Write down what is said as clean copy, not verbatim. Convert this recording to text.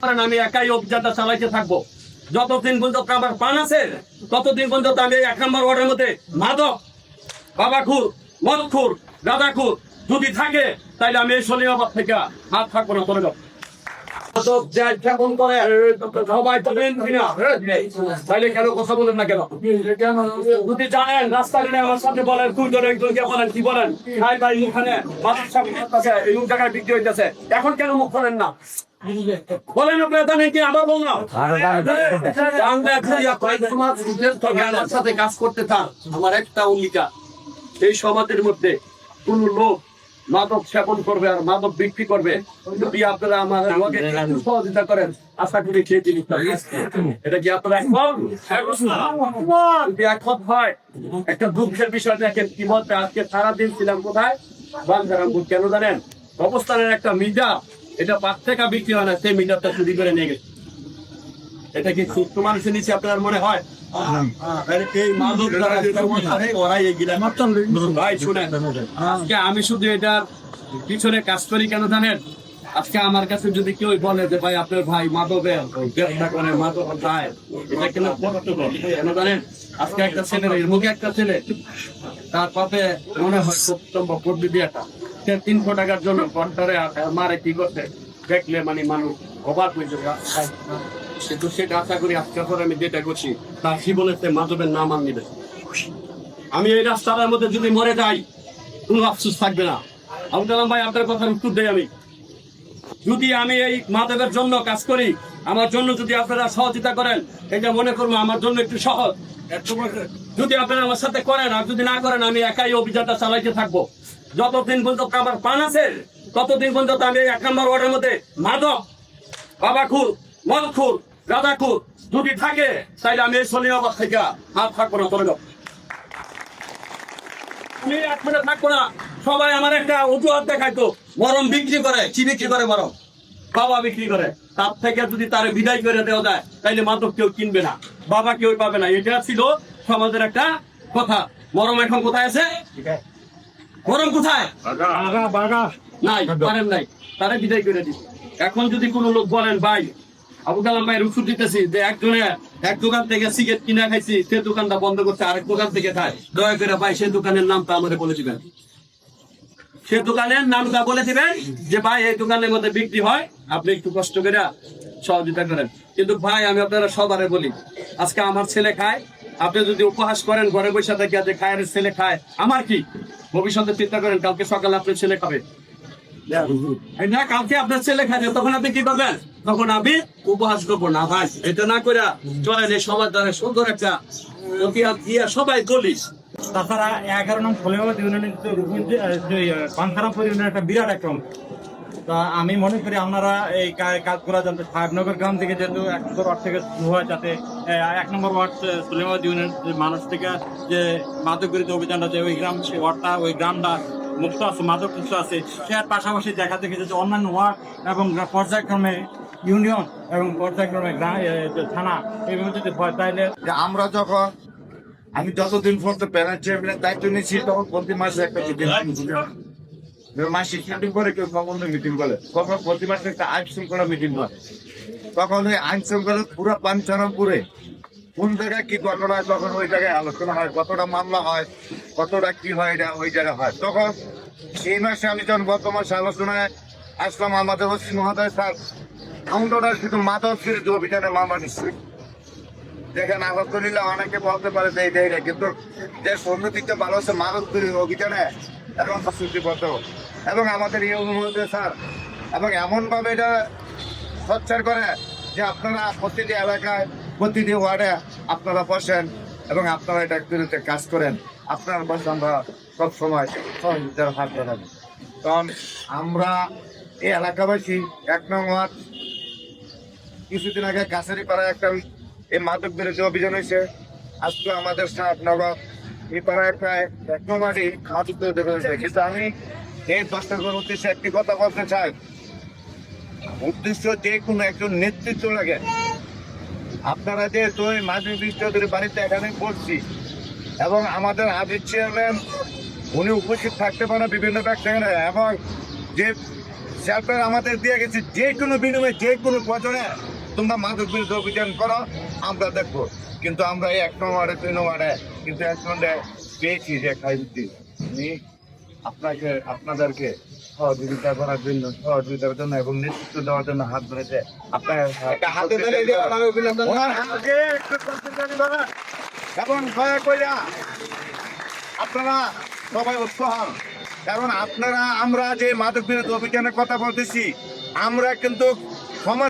আমি একাই অভিযানটা চালাইতে থাকবো যতদিন পর্যন্ত আমার প্রাণ আছে, ততদিন পর্যন্ত আমি 1 নম্বর ওয়ার্ডের মধ্যে মাদক, বাবাখুর, মদখুর, গাঁদাখুর যদি থাকে তাইলে আমি এই সলিমাবাদ থেকে হাত থাকবো না করে যাবো। তাইলে কেন কথা বলেন না কেন? যদি জানেন রাস্তা আমার সাথে বলেন বলেন কি বলেন ভাই এখানে এই জায়গায় বিক্রি হইতেছে, এখন কেন মুখ করেন না বলেন? আপনারা জানেন কি আবার বল না সাথে কাজ করতে থাক। আমার একটা অঙ্গীকার, এই সমাজের মধ্যে কোন লোক মাদক সেবন করবে আর মাদক বিক্রি করবে, যদি আপনারা আমার সহযোগিতা করেন আশা করি সেই জিনিসটা এটা কি আপনারা একমত হয়? একটা দুঃখের বিষয় দেখেন কি বলতে, আজকে সারাদিন ছিলাম কোথায়? বাঞ্ছারামপুর। কেন জানেন? অবস্থানের একটা মিটার, এটা 5 টাকা বিক্রি হয় না, সেই মিটারটা চুরি করে নিয়ে গেছে। এটা কি সুস্থ মানুষের নিচে আপনার মনে হয়? আমি শুধু এটার পিছনে কাজ করি কেন জানেন? আজকে আমার কাছে যদি কেউ বলে যে ভাই আপনার ভাই মাদকের ব্যবসা করে, মাদক খায়, এটা কেন কেন জানেন? আজকে একটা ছেলের মুখে একটা ছেলে তার পাপে মনে হয় বিয়াটা, সে 300 টাকার জন্য ঘন্টারে মারে কি করছে দেখলে মানে মানুষ অবাক হয়ে যাবে। কিন্তু সেটা আশা করি আজকে পরে আমি যেটা করছি তার জীবনে মাদকের নাম আর নিবে। আমি এই রাস্তার মধ্যে যদি মরে যাই কোনো আফসোস থাকবে না। আবুল ভাই আপনার কথার উত্তর দেই আমি, যদি আমি এই মাদকের জন্য কাজ করি, আমার জন্য যদি আপনারা সহযোগিতা করেন, এটা মনে করবো আমার জন্য একটু সহজ। যদি আপনারা আমার সাথে করেন আর যদি না করেন, আমি একাই অভিযানটা চালাইতে থাকবো যতদিন পর্যন্ত আমার প্রাণ আছে, ততদিন পর্যন্ত আমি 1 নম্বর ওয়ার্ডের মধ্যে মাদক, বাবাখুর, মদখুর, গাঁদাখুর যদি থাকে তাইলে আমি এই সলিমাবাদ থেকে হাত থাকবো না করে যাবো। আমি 1 মিনিট থাকবো না। সবাই আমার একটা অজুহাত দেখাইতো, মরম বিক্রি করে। কি বিক্রি করে? মরম বাবা বিক্রি করে। তার থেকে যদি তার বিদায় করে দেওয়া যায় তাইলে মাদক কেউ কিনবে না, বাবা কেউ পাবে না। এটা ছিল সমাজের একটা কথা। মরম এখন কোথায় আছে? মরম কোথায়? নাই, পারেন নাই, তারা বিদায় করে দিন। এখন যদি কোনো লোক বলেন ভাই আবু কালাম ভাই রুসুর দিতেছি যে একজনে এক দোকান থেকে সিগারেট কিনা খাইছি, সে দোকানটা বন্ধ করছে, আরেক দোকান থেকে খায়, দয়া করে ভাই সে দোকানের নামটা আমাদের বলে দিবেন। সে দোকানের নামটা বলে দিবেন যে ভাই এই দোকানের মধ্যে বিক্রি হয়, আপনি একটু কষ্ট করে সহযোগিতা করেন। কিন্তু ভাই আমি আপনারা সবারে বলি, আজকে আমার ছেলে খায়, আপনি যদি উপহাস করেন ঘরে বসে থেকে যে খায়ের ছেলে খায়, আমার কি ভবিষ্যতে চিন্তা করেন কালকে সকালে আপনার ছেলে খাবে না, কালকে আপনার ছেলে খাবে, তখন আপনি কি করবেন? তখন আমি উপহাস করবো না। ভাই এটা না করে চলেন এই সমাজ দ্বারা সুন্দর একটা সবাই বলিস। তাছাড়া 11 নং সলিমাবাদ ইউনিয়নের বাঞ্ছারামপুর ইউনিয়নের একটা বিরাট একটা অংশ। তা আমি মনে করি আপনারা এই কাজগুলো যাতে সাহেবনগর গ্রাম থেকে যেহেতু 1 নম্বর ওয়ার্ড থেকে শুরু হয়, যাতে 1 নম্বর ওয়ার্ড সলিমাবাদ ইউনিয়ন মানুষ থেকে যে মাদক বিরোধী অভিযানটা, যে ওই গ্রাম ওয়ার্ডটা ওই গ্রামটা মুক্ত আছে, মাদক মুক্ত আছে, সেটার পাশাপাশি দেখা দেখে যে অন্যান্য ওয়ার্ড এবং পর্যায়ক্রমে ইউনিয়ন এবং পর্যায়ক্রমে থানা এইভাবে যদি হয়, তাইলে আমরা যখন আমি যতদিন পর্যন্ত প্যারেন্ট চেয়ারম্যানের দায়িত্ব নিয়েছি তখন প্রতি মাসে একটা মাসিক মিটিং করে, কেউ কখনো মিটিং করে, কখন প্রতি মাসে একটা আইন শৃঙ্খলা মিটিং করে। তখন ওই আইন শৃঙ্খলা পুরো বাঞ্ছারামপুরে কোন জায়গায় কি ঘটনা হয় তখন ওই জায়গায় আলোচনা হয়, কতটা মামলা হয়, কতটা কি হয়, এটা ওই জায়গায় হয়। তখন এই মাসে আমি যখন গত মাসে আলোচনায় আসলাম, আমাদের ওসি মহোদয় স্যার আমরা শুধু মাদক বিরোধী অভিযানে মামলা নিচ্ছি। দেখেন আলহামদুলিল্লাহ অনেকে বলতে পারে যে এইটা, কিন্তু যে অন্যদিকটা ভালো হচ্ছে মাদক বিরোধী অভিযানে এবং চুক্তিবদ্ধ এবং আমাদের এই অনুমোদন স্যার এবং এমনভাবে এটা সচ্চার করে যে আপনারা প্রতিটি এলাকায় প্রতিটি ওয়ার্ডে আপনারা বসেন এবং আপনারা এটা বিরুদ্ধে কাজ করেন। আপনার পাশে আমরা সবসময় সহযোগিতার হাত বাড়াবো। কারণ আমরা এই এলাকাবাসী 1 নং ওয়ার্ড কিছুদিন আগে কাছারি পাড়ায় একটা এই মাদক বিরোধী অভিযান হয়েছে। আজকে আমাদের সাহেবনগর এই পাড়ায় প্রায় 1 নম্বরই মাদক বিরোধী হয়েছে। কিন্তু আমি এই 10টা উদ্দেশ্যে একটি কথা বলতে চাই, উদ্দেশ্য যে কোনো একজন নেতৃত্ব লাগে। আপনারা যে তুই মাদক বিরোধী বাড়িতে এখানে বলছি এবং আমাদের আদির চেয়ারম্যান উনি উপস্থিত থাকতে পারে বিভিন্ন ব্যবসা এবং যে শেল্টার আমাদের দিয়ে গেছে, যে কোনো বিনিময়ে যে কোনো প্রয়োজনে তোমরা মাদক বিরুদ্ধে অভিযান করো, আমরা দেখবো। কিন্তু আমরা এই 1 নম্বরে 2 নম্বরে কিন্তু একজনে পেয়েছি যে খাইছি আপনাদেরকে সহযোগিতার জন্য এবং নেতৃত্ব দেওয়ার জন্য হাত ধরেছে। আপনার হাতে ওনার হাতকে একটু consider করেন। এবং দয়া কইরা আপনারা সবাই উৎসাহ হন, কারণ আমরা যে মাদক বিরোধী অভিযানের কথা বলতেছি, আমরা কিন্তু সমাজ